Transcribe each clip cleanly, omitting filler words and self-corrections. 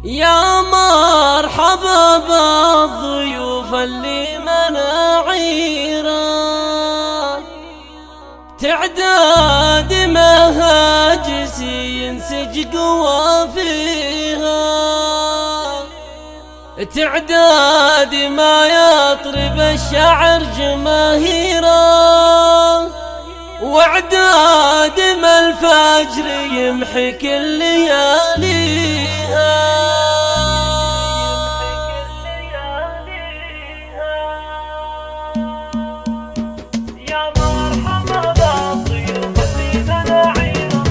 يا مرحبا بالضيوف اللي مناعيره، تعداد مهاجس ينسج قوافيها، تعداد ما يطرب الشعر جماهيره، واعداد ما الفجر يمحي كل لياليها.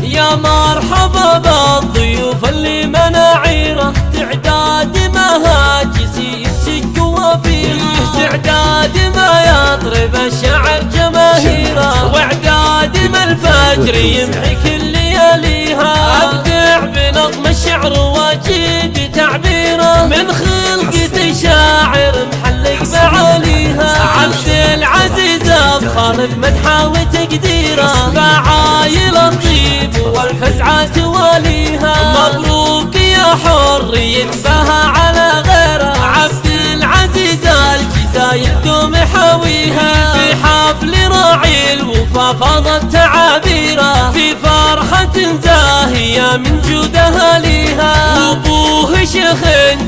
يا مرحبا بالضيوف اللي مناعيره، تعداد مهاجس يمسك قوافيره، تعداد ما يطرب الشعر جماهيره، واعداد ما الفجر يمحي كل لياليها. ابدع بنظم الشعر واجيب تعبيره، من خلقة شاعر محلق معاليها. عبد العزيز افخر بمدحه وتقديره، فعايل الطيب والفزعة تواليها. مبروك يا حر يتباهى على غيره، عبد العزيز الجزاير دوم حاويها. في حفل راعي الوفا فاضت تعابيره، في فرحة زاهية من جودها ليها. وابوه شيخ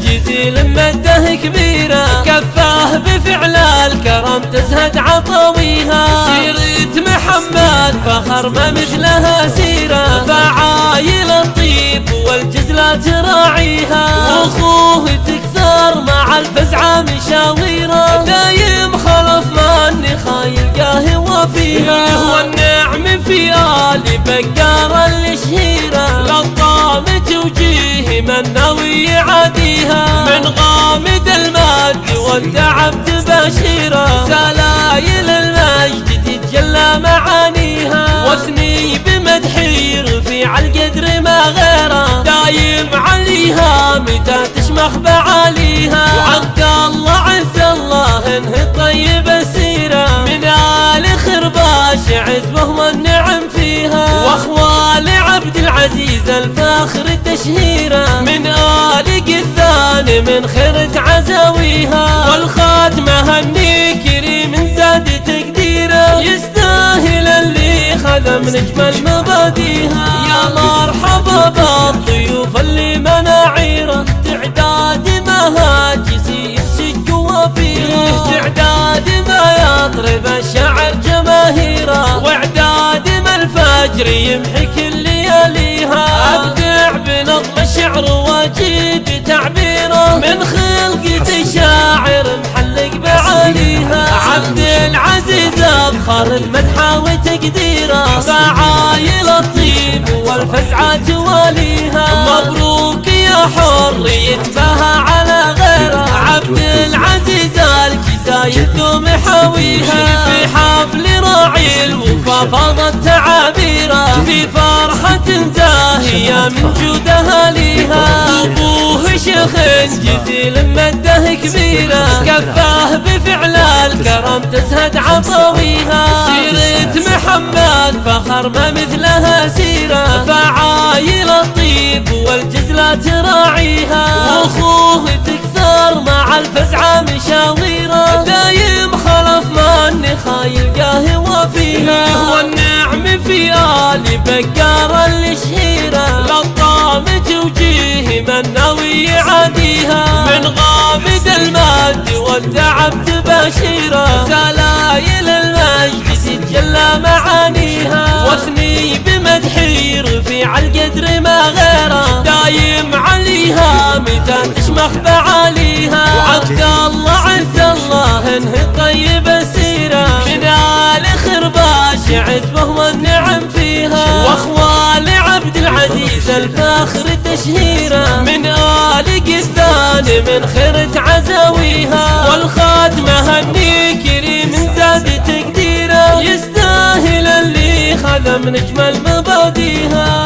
جزيل مده كبيره، كفاه بفعل الكرم تزهد عطاويها. سيرة محمد فخر ما مثلها سيره، فعايل الطيب والجزلة تراعيها. واخوه تكثر مع الفزعة مشاويره، دايم خلف ماني خايل قاهوة فيها. والنعم في آل بقار الشهيرة، للطام توجيه من ناوي يعاديها. من غامد الماد والتعب تباشيره، سلايل المجد تتجلى معانيها. واثني بمدحي رفيع القدر ما غيره، دايم عليها متى تشمخ بعاليها. وعبد الله عز الله انه الطيب السيره، من آل خرباش عزوه والنعم فيها. واخوال عبد العزيز الفاخر تشهيره، من آل قثان من خيرة عزاويها. والخاتمة هني كريم زاد تقديره، يستاهل اللي خذ من اجمل مباديها. يا مرحبا بالضيوف اللي مناعيره، تعداد مهاجس يمسك قوافيره، تعداد ما يطرب الشعر جماهيره، واعداد ما الفجر يمحي كل لياليها. ابدع بنظم الشعر واجيب تعبيره، من خلقة شاعر محلق بعاليها. عبد العزيز افخر بمدحه وتقديره، فعايل الطيب والفزعة تواليها. مبروك يا حر يتباهى على غيره، عبد العزيز الجزاير دوم حاويها. في حفل راعي الوفا فاضت تعابيره، في فرحة زاهية من جودها ليها. وابوه شيخ جزيل مده كبيره، كفاه بفعل الكرم تزهد عطاويها. سيرة محمد فخر ما مثلها سيره، فعايل الطيب والجزلة تراعيها. واخوه تكثر مع الفزعة مشاويره، دايم خلف ماني خايل قاهوة فيها. والنعم في آل بقار الشهيرة، للطام توجيه من ناوي يعاديها. من غامد الماد والتعب تباشيره، سلايل المجد تتجلى معانيها. واثني بمدحي رفيع القدر ما غيره، دايم عليها متى تشمخ بعاليها. وعبد الله عز الله انه الطيب السيره، من آل خرباش عزوه والنعم فيها. واخوال عبد العزيز الفاخر تشهيره، من آل قثان من خيرة عزاويها. والخاتمة هني كريم زاد تقديره، يستاهل اللي خذ من اجمل مباديها.